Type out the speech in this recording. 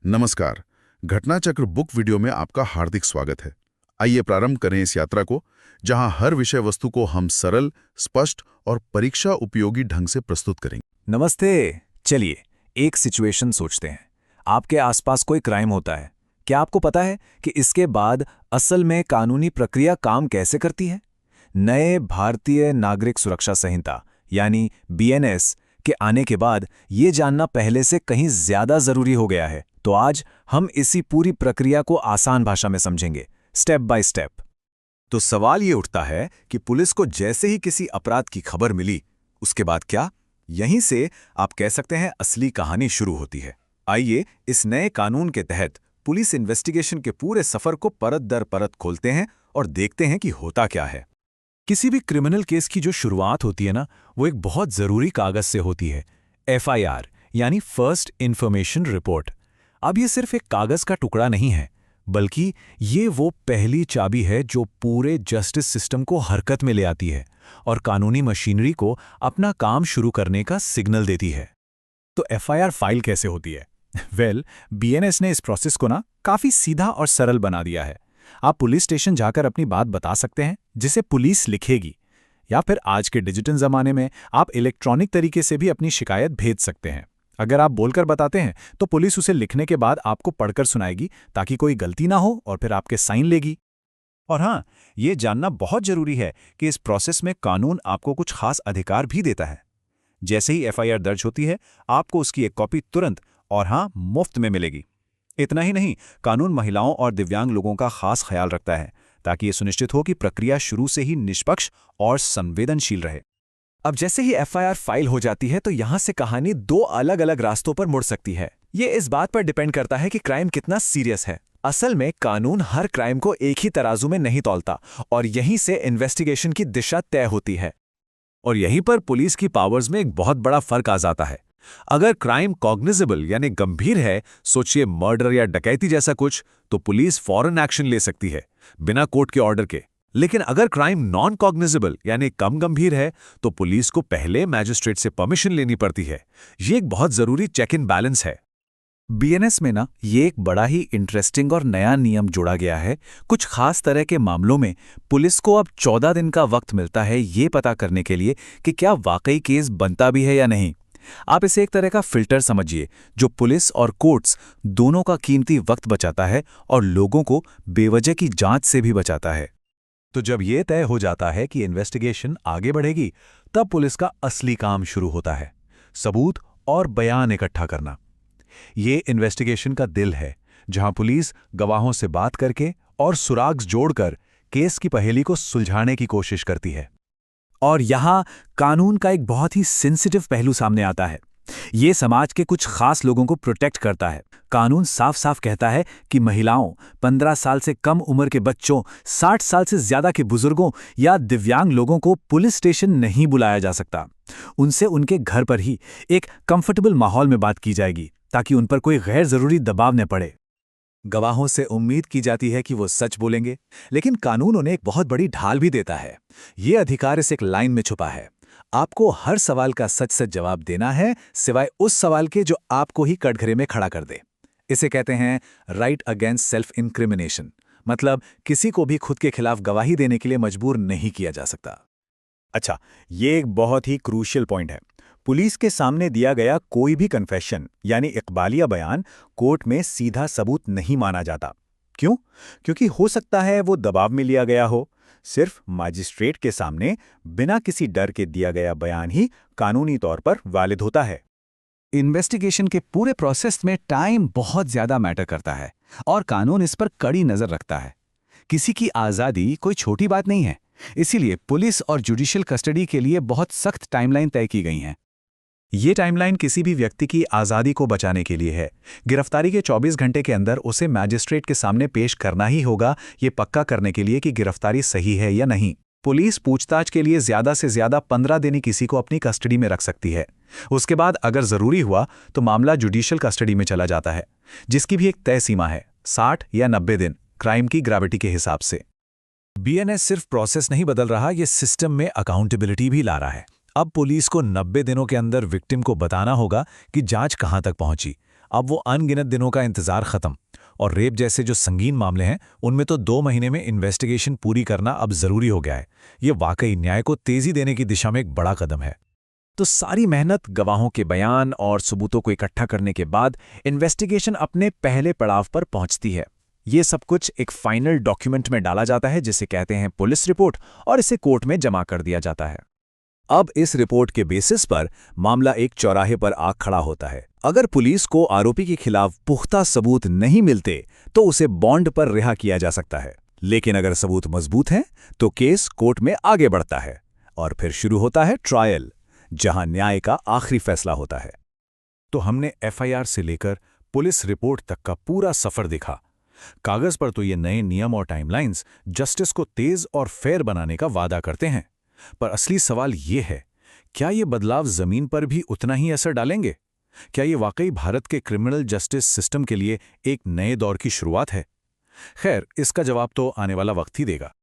नमस्कार। Ghatnachakra book video में आपका हार्दिक स्वागत है। आइए प्रारंभ करें इस यात्रा को, जहां हर विषय वस्तु को हम सरल, स्पष्ट और परीक्षा उपयोगी ढंग से प्रस्तुत करेंगे। नमस्ते। चलिए एक सिचुएशन सोचते हैं। आपके आसपास कोई क्राइम होता है। क्या आपको पता है कि इसके बाद असल में कानूनी प्रक्रिया काम कैसे करती है? नए भारतीय नागरिक सुरक्षा संहिता यानी बीएनएस के आने के बाद ये जानना पहले से कहीं ज्यादा जरूरी हो गया है। तो आज हम इसी पूरी प्रक्रिया को आसान भाषा में समझेंगे, स्टेप बाय स्टेप। तो सवाल ये उठता है कि पुलिस को जैसे ही किसी अपराध की खबर मिली, उसके बाद क्या? यहीं से आप कह सकते हैं असली कहानी शुरू होती है। आइए इस नए कानून के तहत पुलिस इन्वेस्टिगेशन के पूरे सफर को परत दर परत खोलते हैं और देखते हैं कि होता क्या है। किसी भी क्रिमिनल केस की जो शुरुआत होती है ना, वो एक बहुत जरूरी कागज से होती है, एफआईआर यानी फर्स्ट इंफॉर्मेशन रिपोर्ट। अब ये सिर्फ एक कागज का टुकड़ा नहीं है, बल्कि ये वो पहली चाबी है जो पूरे जस्टिस सिस्टम को हरकत में ले आती है और कानूनी मशीनरी को अपना काम शुरू करने का सिग्नल देती है। तो एफआईआर फाइल कैसे होती है? बीएनएस ने इस प्रोसेस को ना काफी सीधा और सरल बना दिया है। आप पुलिस स्टेशन जाकर अपनी बात बता सकते हैं, जिसे पुलिस लिखेगी, या फिर आज के डिजिटल जमाने में आप इलेक्ट्रॉनिक तरीके से भी अपनी शिकायत भेज सकते हैं। अगर आप बोलकर बताते हैं तो पुलिस उसे लिखने के बाद आपको पढ़कर सुनाएगी, ताकि कोई गलती ना हो, और फिर आपके साइन लेगी। और हाँ, ये जानना बहुत जरूरी है कि इस प्रोसेस में कानून आपको कुछ खास अधिकार भी देता है। जैसे ही एफआईआर दर्ज होती है, आपको उसकी एक कॉपी तुरंत और हाँ, मुफ्त में मिलेगी। इतना ही नहीं, कानून महिलाओं और दिव्यांग लोगों का खास ख्याल रखता है, ताकि ये सुनिश्चित हो कि प्रक्रिया शुरू से ही निष्पक्ष और संवेदनशील रहे। अब जैसे ही एफआईआर फाइल हो जाती है, तो यहां से कहानी दो अलग अलग रास्तों पर मुड़ सकती है। ये इस बात पर डिपेंड करता है कि क्राइम कितना सीरियस है। असल में कानून हर क्राइम को एक ही तराजू में नहीं तौलता, और यहीं से इन्वेस्टिगेशन की दिशा तय होती है। और यहीं पर पुलिस की पावर्स में एक बहुत बड़ा फर्क आ जाता है। अगर क्राइम कॉग्निजेबल यानी गंभीर है, सोचिए मर्डर या डकैती जैसा कुछ, तो पुलिस फौरन एक्शन ले सकती है बिना कोर्ट के ऑर्डर के। लेकिन अगर क्राइम नॉन कॉग्निजेबल यानी कम गंभीर है, तो पुलिस को पहले मैजिस्ट्रेट से परमिशन लेनी पड़ती है। ये एक बहुत जरूरी चेक इन बैलेंस है। बीएनएस में ना ये एक बड़ा ही इंटरेस्टिंग और नया नियम जोड़ा गया है। कुछ खास तरह के मामलों में पुलिस को अब 14 दिन का वक्त मिलता है ये पता करने के लिए कि क्या वाकई केस बनता भी है या नहीं। आप इसे एक तरह का फिल्टर समझिए, जो पुलिस और कोर्ट्स दोनों का कीमती वक्त बचाता है और लोगों को बेवजह की जांच से भी बचाता है। तो जब यह तय हो जाता है कि इन्वेस्टिगेशन आगे बढ़ेगी, तब पुलिस का असली काम शुरू होता है, सबूत और बयान इकट्ठा करना। ये इन्वेस्टिगेशन का दिल है, जहां पुलिस गवाहों से बात करके और सुराग जोड़कर केस की पहेली को सुलझाने की कोशिश करती है। और यहाँ कानून का एक बहुत ही सेंसिटिव पहलू सामने आता है। ये समाज के कुछ खास लोगों को प्रोटेक्ट करता है। कानून साफ साफ कहता है कि महिलाओं, 15 साल से कम उम्र के बच्चों, 60 साल से ज्यादा के बुजुर्गों या दिव्यांग लोगों को पुलिस स्टेशन नहीं बुलाया जा सकता। उनसे उनके घर पर ही एक कंफर्टेबल माहौल में बात की जाएगी, ताकि उन पर कोई गैर जरूरी दबाव न पड़े। गवाहों से उम्मीद की जाती है कि वो सच बोलेंगे, लेकिन कानून उन्हें एक बहुत बड़ी ढाल भी देता है। ये अधिकार इस एक लाइन में छुपा है। आपको हर सवाल का सच सच जवाब देना है, सिवाय उस सवाल के जो आपको ही कटघरे में खड़ा कर दे। इसे कहते हैं राइट अगेंस्ट सेल्फ इंक्रिमिनेशन। मतलब किसी को भी खुद के खिलाफ गवाही देने के लिए मजबूर नहीं किया जा सकता। अच्छा, ये एक बहुत ही क्रूशियल पॉइंट है। पुलिस के सामने दिया गया कोई भी कन्फेशन यानी इकबालिया बयान कोर्ट में सीधा सबूत नहीं माना जाता। क्यों? क्योंकि हो सकता है वो दबाव में लिया गया हो। सिर्फ मजिस्ट्रेट के सामने बिना किसी डर के दिया गया बयान ही कानूनी तौर पर वैलिड होता है। इन्वेस्टिगेशन के पूरे प्रोसेस में टाइम बहुत ज्यादा मैटर करता है, और कानून इस पर कड़ी नजर रखता है। किसी की आज़ादी कोई छोटी बात नहीं है, इसीलिए पुलिस और जुडिशियल कस्टडी के लिए बहुत सख्त टाइमलाइन तय की गई हैं। ये टाइमलाइन किसी भी व्यक्ति की आज़ादी को बचाने के लिए है। गिरफ्तारी के 24 घंटे के अंदर उसे मैजिस्ट्रेट के सामने पेश करना ही होगा, ये पक्का करने के लिए कि गिरफ्तारी सही है या नहीं। पुलिस पूछताछ के लिए ज्यादा से ज्यादा 15 दिन ही किसी को अपनी कस्टडी में रख सकती है। उसके बाद अगर जरूरी हुआ तो मामला जुडिशियल कस्टडी में चला जाता है, जिसकी भी एक तय सीमा है, 60 या 90 दिन, क्राइम की ग्रेविटी के हिसाब से। बीएनएस सिर्फ प्रोसेस नहीं बदल रहा, ये सिस्टम में अकाउंटेबिलिटी भी ला रहा है। अब पुलिस को 90 दिनों के अंदर विक्टिम को बताना होगा कि जांच कहां तक पहुंची। अब वो अनगिनत दिनों का इंतजार खत्म, और रेप जैसे जो संगीन मामले हैं उनमें तो 2 महीने में इन्वेस्टिगेशन पूरी करना अब जरूरी हो गया है। ये वाकई न्याय को तेजी देने की दिशा में एक बड़ा कदम है। तो सारी मेहनत, गवाहों के बयान और सबूतों को इकट्ठा करने के बाद इन्वेस्टिगेशन अपने पहले पड़ाव पर पहुंचती है। ये सब कुछ एक फाइनल डॉक्यूमेंट में डाला जाता है जिसे कहते हैं पुलिस रिपोर्ट, और इसे कोर्ट में जमा कर दिया जाता है। अब इस रिपोर्ट के बेसिस पर मामला एक चौराहे पर आ खड़ा होता है। अगर पुलिस को आरोपी के खिलाफ पुख्ता सबूत नहीं मिलते तो उसे बॉन्ड पर रिहा किया जा सकता है, लेकिन अगर सबूत मजबूत हैं तो केस कोर्ट में आगे बढ़ता है और फिर शुरू होता है ट्रायल, जहां न्याय का आखिरी फैसला होता है। तो हमने एफआईआर से लेकर पुलिस रिपोर्ट तक का पूरा सफर देखा। कागज पर तो ये नए नियम और टाइमलाइंस जस्टिस को तेज और फेयर बनाने का वादा करते हैं, पर असली सवाल ये है, क्या ये बदलाव जमीन पर भी उतना ही असर डालेंगे? क्या ये वाकई भारत के क्रिमिनल जस्टिस सिस्टम के लिए एक नए दौर की शुरुआत है? खैर, इसका जवाब तो आने वाला वक्त ही देगा।